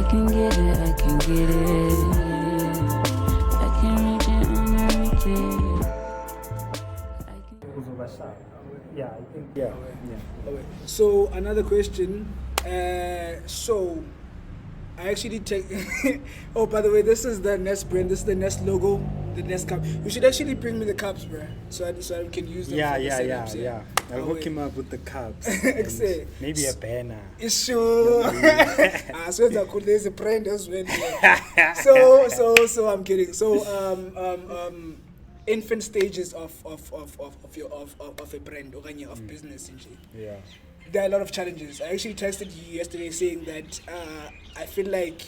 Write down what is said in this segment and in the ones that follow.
can get it, I can get it. I can reach it, I'ma reach it. Yeah, I think. Yeah. Okay. So another question. So I actually take. Oh, by the way, this is the Nest brand. This is the Nest logo, the Nest cup. You should actually bring me the cups, bro, so I can use them. Yeah. For the setups, Yeah. I'll hook him up with the cups. Excellent. Maybe a banner. Sure. So that's cool. There's a brand as well. So I'm kidding. So infant stages of a brand or of business, Yeah. there are a lot of challenges. I actually texted you yesterday saying that I feel like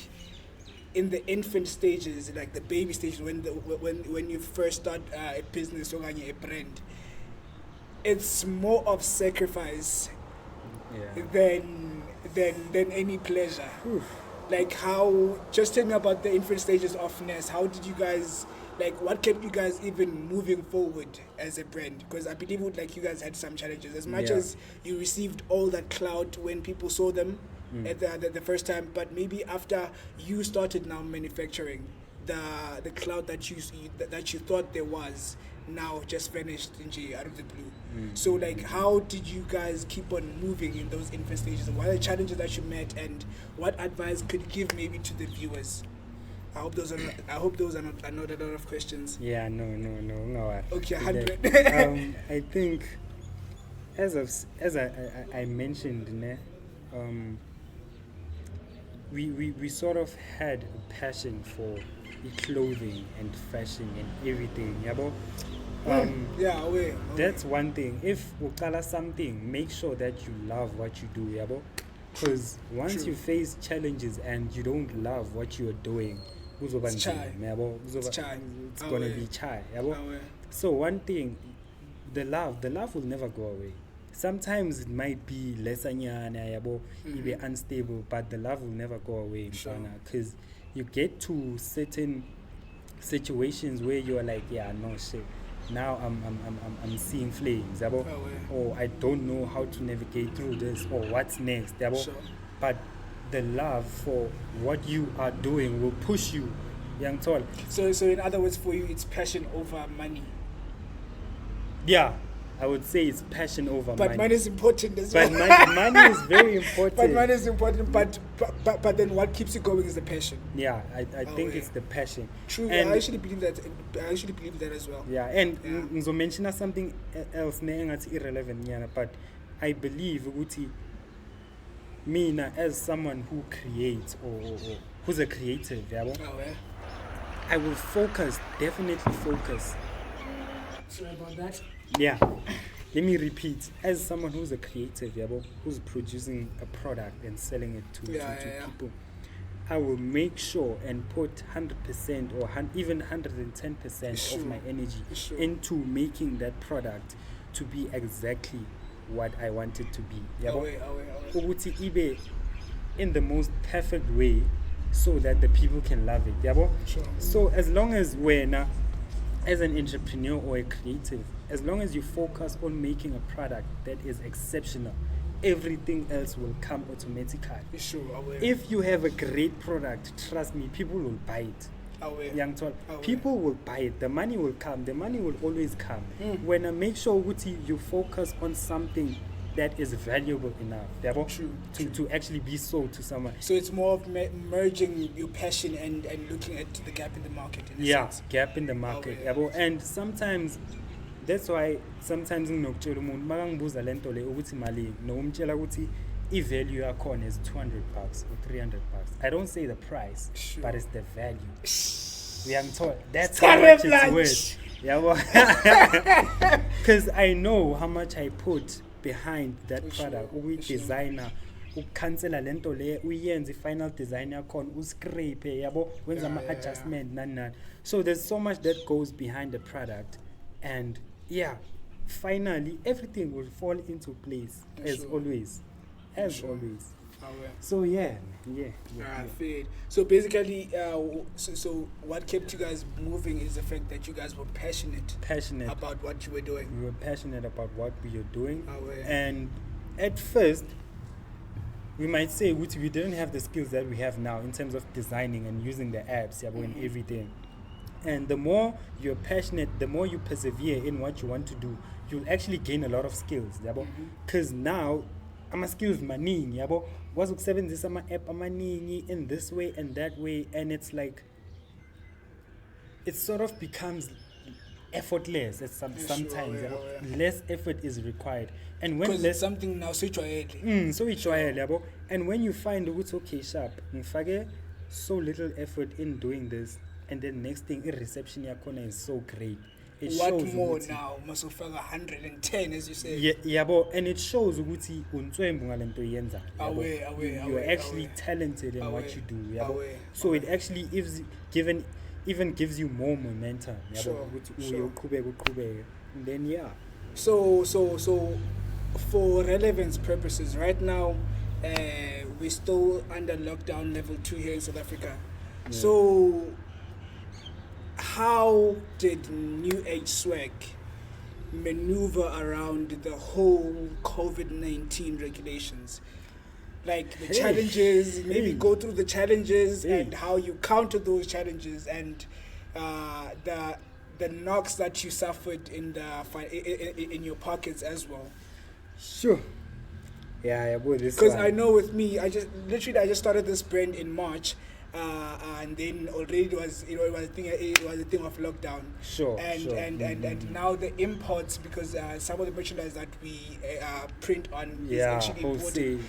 in the infant stages, like the baby stages, when you first start a business or a brand, it's more of sacrifice than any pleasure. Oof. Like just tell me about the infant stages of Nest. How did you guys, what kept you guys even moving forward as a brand? Because I believe you guys had some challenges. As much as you received all that clout when people saw them at the first time, but maybe after you started now manufacturing, the clout that you thought there was now just vanished out of the blue. So how did you guys keep on moving in those infant stages? What are the challenges that you met, and what advice could you give maybe to the viewers? I hope those are not a lot of questions. Yeah, no. Okay, 100. I think, as I mentioned, we sort of had a passion for clothing and fashion and everything, yabo. Away. That's one thing. If uqala something, make sure that you love what you do, yabo. Because once you face challenges and you don't love what you are doing, it's gonna be chai, yabo. So one thing, the love will never go away. Sometimes it might be lesanyana, yabo, be unstable, but the love will never go away, because you get to certain situations where you are like, no shit. Now I'm seeing flames, yabo, or I don't know how to navigate through this, or what's next, yabo. But the love for what you are doing will push you, young tall. So in other words, for you, it's passion over money. Yeah, I would say it's passion over money. But money is important as well. But money is very important. But money is important. But then what keeps you going is the passion. Yeah, I think it's the passion. True. And I actually believe that. As well. Yeah, and Nzo mention something else, it's irrelevant, but I believe me as someone who creates or who's a creative, I will definitely focus. Sorry about that. Yeah, let me repeat. As someone who's a creative, who's producing a product and selling it to people, I will make sure and put 100% or even 110% of my energy into making that product to be exactly what I want it to be. Ibe in the most perfect way, so that the people can love it. So as long as we're as an entrepreneur or a creative, as long as you focus on making a product that is exceptional, everything else will come automatically. If you have a great product, trust me, people will buy it. People will buy it. The money will come. The money will always come. When I make sure you focus on something that is valuable enough to actually be sold to someone. So it's more of merging your passion and looking at the gap in the market. Gap in the market. And sometimes that's why sometimes nginokutshelwa umuntu makangibuza lento le ukuthi malini nokumtshela ukuthi i-value yakhona is $200 or $300. I don't say the price, but it's the value. That's how much it's worth. Because I know how much I put behind that product. Designer ukhansela lento le uyenze final design yakhona uscrape wenza ama-adjustment nani. So there's so much that goes behind the product, and finally everything will fall into place as always. So so basically so what kept you guys moving is the fact that you guys were passionate about what you were doing. We were passionate about what we were doing. And at first we might say we didn't have the skills that we have now in terms of designing and using the apps, yeah, and everything. And the more you're passionate, the more you persevere in what you want to do, you'll actually gain a lot of skills, yabo. Because now ama-skills maningi, yabo. Wazi ukusebenzisa ama-app amaningi in this way and that way, and it's like it sort of becomes effortless at sometimes, yabo. Less effort is required, and when Because less it's something now so so ijwayele, yabo. And when you find ukuthi okay sharp ngifake so little effort in doing this, and then next thing reception yakhona is so great, it what shows more ukuthi, now must have 110 as you say. yabo, and it shows ukuthi untswembu ngalento yenza, Aware, you are actually talented in what you do, yabo. So it actually even gives you more momentum, yabo, ukuthi uqhubeke. And then So for relevance purposes, right now we're still under lockdown level 2 here in South Africa. Yeah. So how did New Age Swag maneuver around the whole COVID-19 regulations? Like the challenges, maybe go through the challenges and how you counter those challenges, and the knocks that you suffered in in your pockets as well. Sure. Yeah, this Because I know with me, I just started this brand in March, and then already it was a thing of lockdown. Sure. And now the imports, because some of the merchandise that we print on is actually imported.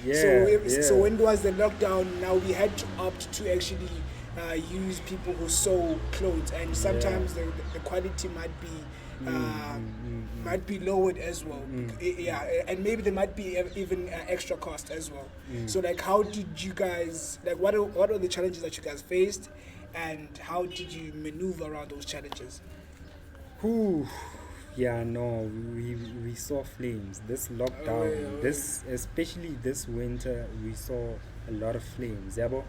So when there was the lockdown, now we had to opt to actually use people who sew clothes, and sometimes the quality might be lowered as well. And maybe there might be even extra cost as well. So like, how did you guys, like, what are the challenges that you guys faced, and how did you maneuver around those challenges? Yeah, no, we saw flames. This lockdown, especially this winter, we saw a lot of flames, yabo.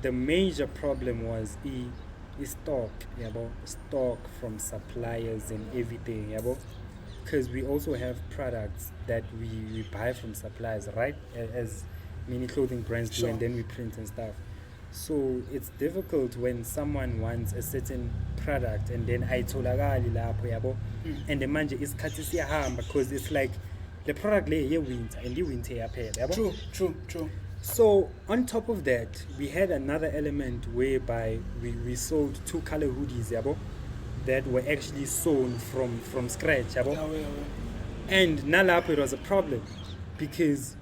The major problem was stock, yabo, stock from suppliers and everything, yabo, because we also have products that we buy from suppliers, right, as many clothing brands do, and then we print and stuff. So it's difficult when someone wants a certain product and then ayitholakali lapho, yabo, and the manje isikhathi siyahamba, because it's like the product le winter and winter yaphela, yabo. True. So on top of that, we had another element whereby we sold 2 color hoodies, yabo, that were actually sewn from scratch, yabo. And nalapho it was a problem, because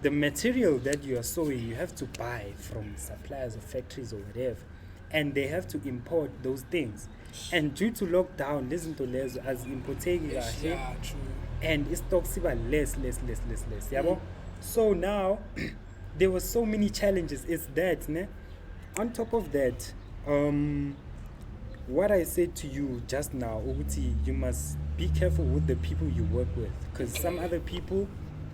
the material that you are sewing, you have to buy from suppliers or factories or whatever, and they have to import those things. And due to lockdown, listen to lezo as importing, true. And it's toxic less, yabo. So now there were so many challenges. It's that, ne? On top of that, what I said to you just now, Uguti, you must be careful with the people you work with, because some other people,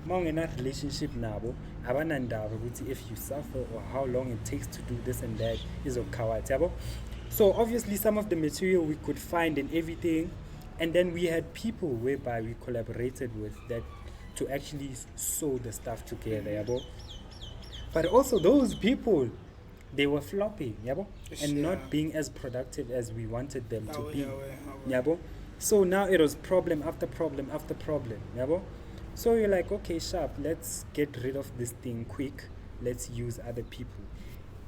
in that relationship now, if you suffer or how long it takes to do this and that is okay. So obviously some of the material we could find and everything, and then we had people whereby we collaborated with that to actually sew the stuff together, yabo. But also those people, they were flopping, yabo, and not being as productive as we wanted them to be, yabo. So now it was problem after problem after problem, yabo. So you're like, okay, sharp, let's get rid of this thing quick, let's use other people.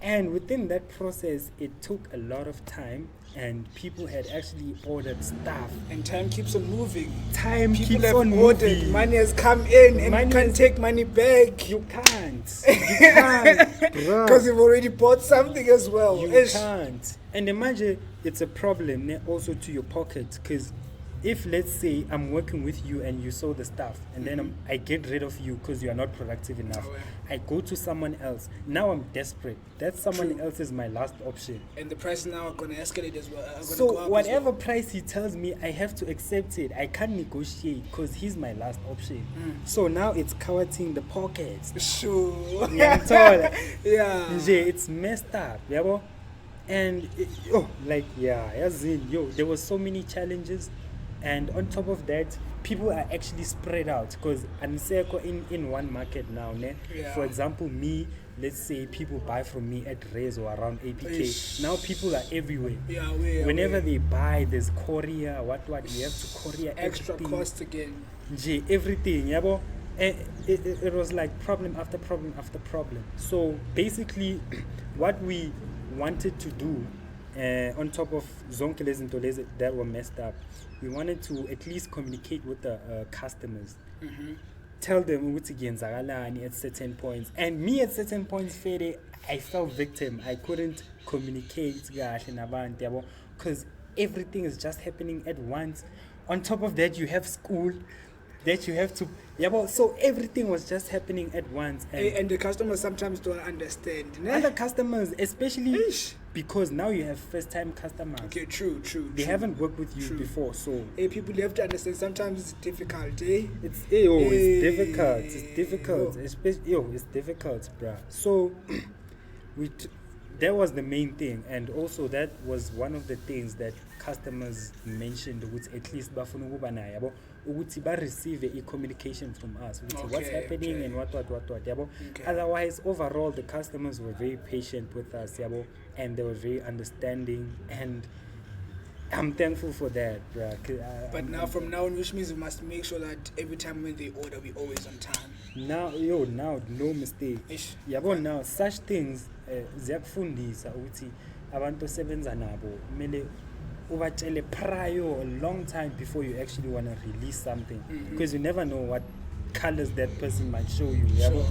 And within that process, it took a lot of time, and people had actually ordered stuff. And time keeps on moving. People keeps have on ordered. Moving. Money has come in, and you can't take money back. You can't. You can't, because you've already bought something as well. You can't. And imagine it's a problem also to your pocket, because if, let's say, I'm working with you and you sew the stuff, and then I get rid of you because you are not productive enough, I go to someone else. Now I'm desperate. That someone else is my last option. And the price now are going to escalate as well. So whatever price he tells me, I have to accept it. I can't negotiate because he's my last option. So now it's coveting the pockets. Sure. Yeah. It's messed up. Yeah, and there were so many challenges. And on top of that, people are actually spread out because in one market now, ne? Yeah. For example, me, let's say people buy from me at Res or around APK. Ish. Now people are everywhere. Yeah, Whenever they buy, there's courier, what, you have to courier extra everything. cost again. Everything, yeah, but it was like problem after problem after problem. So basically, what we wanted to do, on top of zonke lezi zinto lezi that were messed up, we wanted to at least communicate with the customers. Tell them ukuthi kuyenzakalani at certain points. And me at certain points, Fede, I felt victim. I couldn't communicate kahle nabantu, yabo, because everything is just happening at once. On top of that, you have school that you have to, yabo, so everything was just happening at once. And the customers sometimes don't understand. Ne? Other customers, especially Ish. because now you have first-time customers. Okay, true. They haven't worked with you True. before, so People have to understand. Sometimes it's difficult, eh? it's difficult. It's difficult. It's difficult, bruh. So that was the main thing, and also that was one of the things that customers mentioned, which at least bafuna ukuba nayo, yabo, ukuthi ba receive a communication from us, ukuthi what's happening and what, yabo. Okay. Otherwise, overall, the customers were very patient with us, yabo, and they were very understanding, and I'm thankful for that, bruh. But now, from now on, which means we must make sure that every time when they order, we always on time. Now, no mistake. Ish. Yabo, now such things ziyakufundisa ukuthi abantu osebenza nabo kumele ubatshele prior a long time before you actually want to release something, because you never know what colors that person might show you, yabo.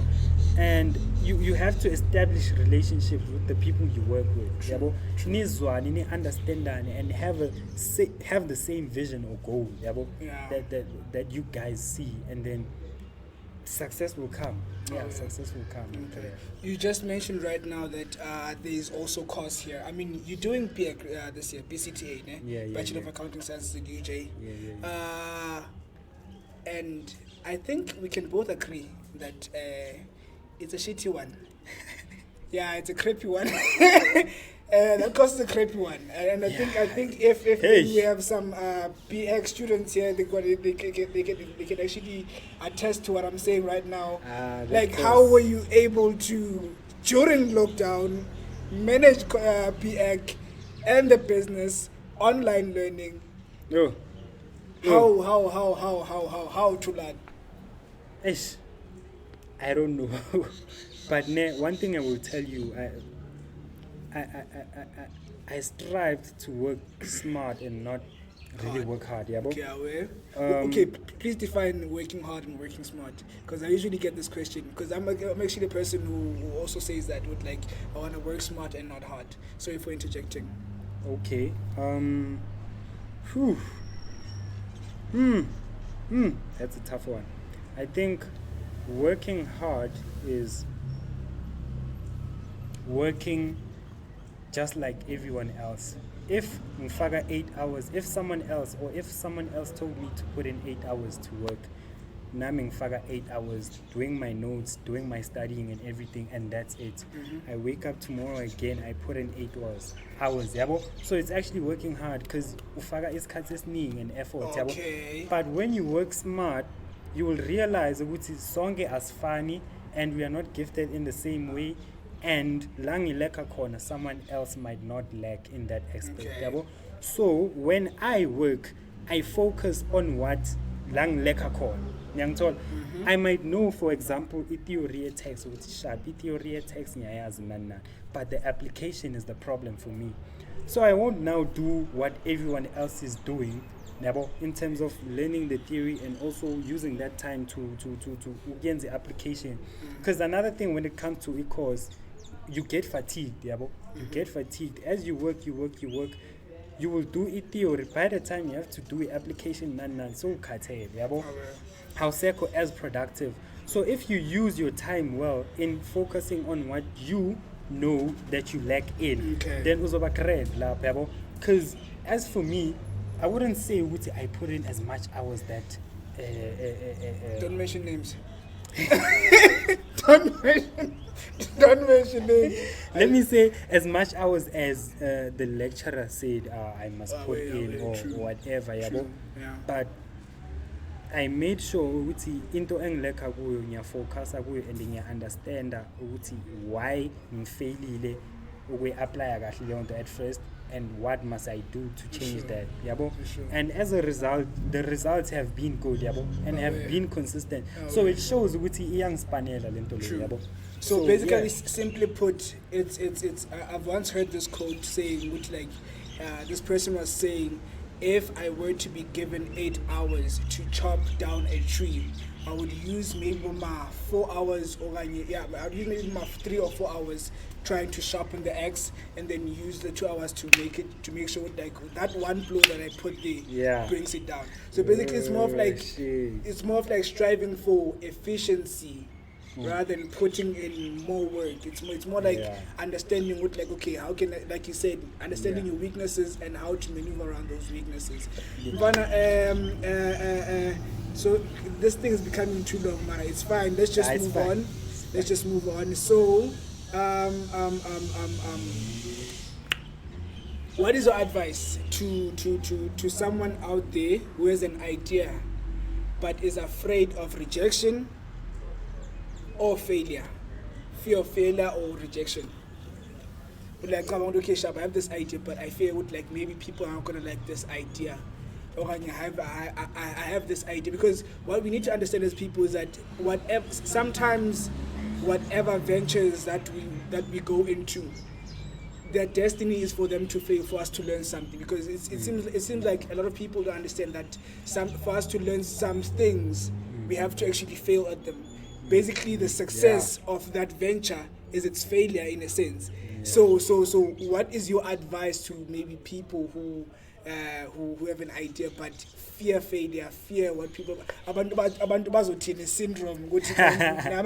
And you have to establish relationships with the people you work with, yabo. Nizwane, ni understandane, and have the same vision or goal, yabo, Yeah. that you guys see, and then success will come. Success will come. Okay. You just mentioned right now that there is also course here. I mean, you're doing PAC this year, BCTA, ne? Yeah, Bachelor of yeah. Accounting Sciences at UJ. Yeah. And I think we can both agree that it's a shitty one. Yeah, it's a crappy one. That course is a crappy one. And I think if we have some PX students here, they can actually attest to what I'm saying right now. Like, how were you able to, during lockdown, manage PX and the business, online learning? How to learn? Ish, I don't know. But one thing I will tell you, I strived to work smart and not really work hard. Yeah, okay, please define working hard and working smart, because I usually get this question, because I'm actually the person who also says that with, like, I want to work smart and not hard. Sorry for interjecting. Okay. That's a tough one. I think working hard is working just like everyone else. If mfaga 8 hours, if someone else told me to put in 8 hours to work, nami ngifaka 8 hours doing my notes, doing my studying and everything, and that's it. I wake up tomorrow again, I put in 8 hours, yabo. So it's actually working hard, because ufaka isikhathi esiningi and effort, yabo. Okay. But when you work smart, you will realize ukuthi sonke asifani, and we are not gifted in the same way, and la ngileka khona someone else might not lack in that aspect, yabo. So when I work, I focus on what la ngileka khona. I might know, for example, theory text with sharp, theory text but the application is the problem for me. So I won't now do what everyone else is doing, in terms of learning the theory and also using that time to get the application. Because another thing when it comes to e-course, you get fatigued, you get fatigued. As you work, you will do it theory. By the time you have to do application, so how circle as productive. So if you use your time well in focusing on what you know that you lack in, then uzoba great la, because as for me, I wouldn't say I put in as much hours that don't mention names. Don't mention names. Let me say as much hours as the lecturer said I must put in, or whatever, Yeah. But I made sure ukuthi into engilekha kuyo ngiyafocus kuyo and ngiya-understanda ukuthi why ngifailile ukuyi-apply kahle leyo nto at first and what must I do to change that yabo. Sure. And as a result the results have been good yabo and have yeah. been consistent, Oh, so yeah. it shows ukuthi iyangispanela lento True. leyo yabo. So basically, yeah. simply put, it's. I've once heard this quote saying, which like, this person was saying, if I were to be given 8 hours to chop down a tree, I would use maybe 4 hours or I'd use maybe 3 or 4 hours trying to sharpen the axe, and then use the 2 hours to make sure like that one blow that I put there brings it down. So basically, it's more of like striving for efficiency. Rather than putting in more work, it's more like understanding what, like, okay, how can I, like you said, understanding your weaknesses and how to maneuver around those weaknesses. So this thing is becoming too long, man. It's fine. Let's just move on. Let's just move on. So, what is your advice to someone out there who has an idea but is afraid of rejection or failure, fear of failure or rejection? But like, okay, Shab, I have this idea, but I fear would like maybe people aren't gonna like this idea, or I have this idea, because what we need to understand as people is that sometimes whatever ventures that we go into, their destiny is for them to fail, for us to learn something, because it seems like a lot of people don't understand that for us to learn some things, we have to actually fail at them. Basically, the success of that venture is its failure in a sense. So what is your advice to maybe people who have an idea but fear failure, fear what people abantu bazothini syndrome?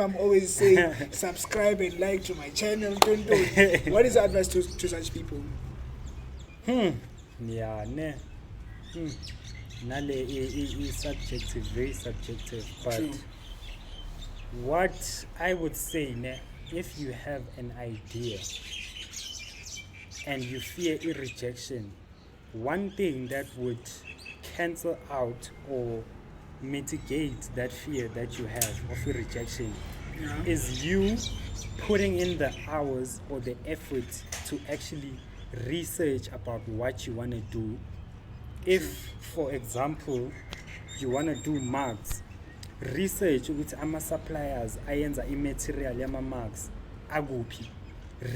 I'm always saying subscribe and like to my channel. What is the advice to such people? Nale is subjective, very subjective, but True. What I would say, if you have an idea and you fear rejection, one thing that would cancel out or mitigate that fear that you have of rejection is you putting in the hours or the effort to actually research about what you want to do. If, for example, you want to do marks, research ukuthi ama-suppliers ayenza i-material yama-marks akuphi.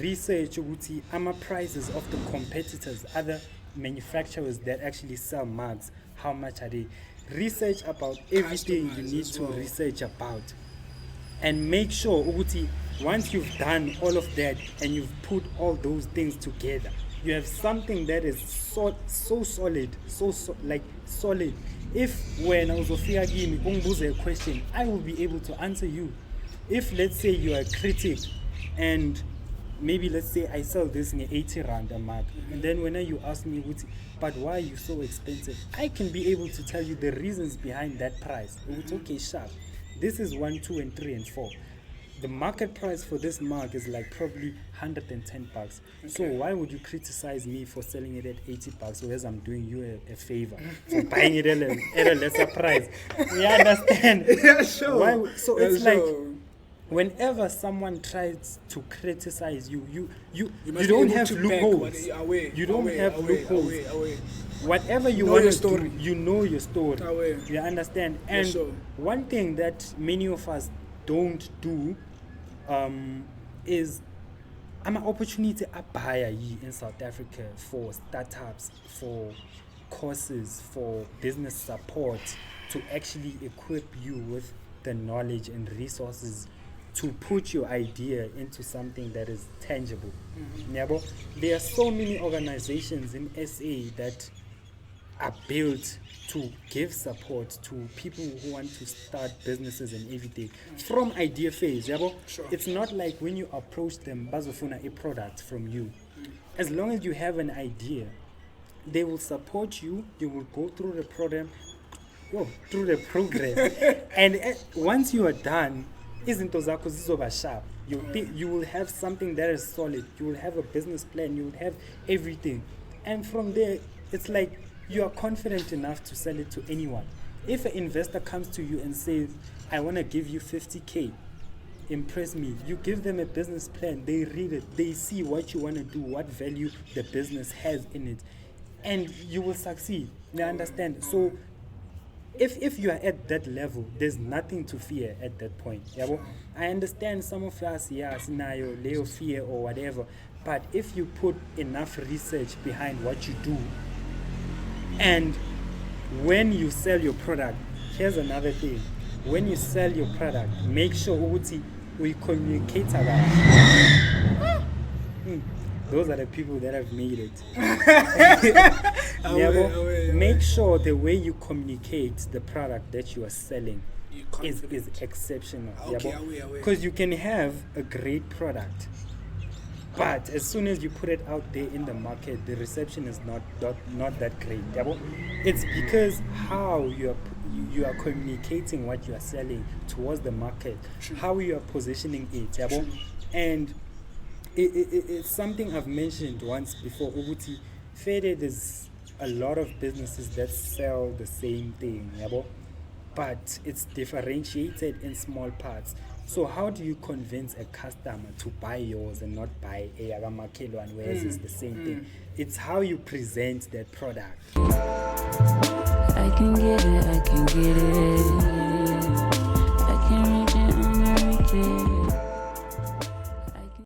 Research ukuthi ama-prices of the competitors, other manufacturers that actually sell marks, how much are they. Research about everything you need to research about, and make sure ukuthi once you've done all of that and you've put all those things together, you have something that is so solid, solid. If when I was a question, I will be able to answer you. If let's say you are a critic and maybe let's say I sell this in 80 rand a mark, and then when you ask me, but why are you so expensive? I can be able to tell you the reasons behind that price. It's okay, sharp. This is 1, 2, and 3, and 4. The market price for this mark is like probably 110 bucks. Okay. So why would you criticize me for selling it at 80 bucks, whereas I'm doing you a favor for buying it at a lesser price? You understand? Yeah, sure. So it's like whenever someone tries to criticize you don't have loopholes. You don't have loopholes. Whatever you want to do, you know your story. You understand? And one thing that many of us don't do is I'm an opportunity in South Africa for startups, for courses, for business support, to actually equip you with the knowledge and resources to put your idea into something that is tangible. There are so many organizations in SA that are built to give support to people who want to start businesses and everything from idea phase. Sure. It's not like when you approach them, bazofuna a product from you. As long as you have an idea, they will support you. You will go through the program, and once you are done, izinto zakho zizoba sharp. You will have something that is solid. You will have a business plan. You will have everything, and from there, it's like you are confident enough to sell it to anyone. If an investor comes to you and says, I want to give you 50K, impress me, you give them a business plan, they read it, they see what you want to do, what value the business has in it, and you will succeed. You understand? So if you are at that level, there's nothing to fear at that point. Yabo? I understand some of us, scenario, leo fear or whatever, but if you put enough research behind what you do, and when you sell your product, here's another thing. When you sell your product, make sure we communicate about it. Those are the people that have made it. Make sure the way you communicate the product that you are selling is exceptional. Because you can have a great product, but as soon as you put it out there in the market, the reception is not that great. It's because how you are communicating what you are selling towards the market, how you are positioning it. And it's something I've mentioned once before. Fede, there's a lot of businesses that sell the same thing, but it's differentiated in small parts. So how do you convince a customer to buy yours and not buy a Yagamakelwan, whereas it's the same thing? It's how you present that product. I can get it, I can get it.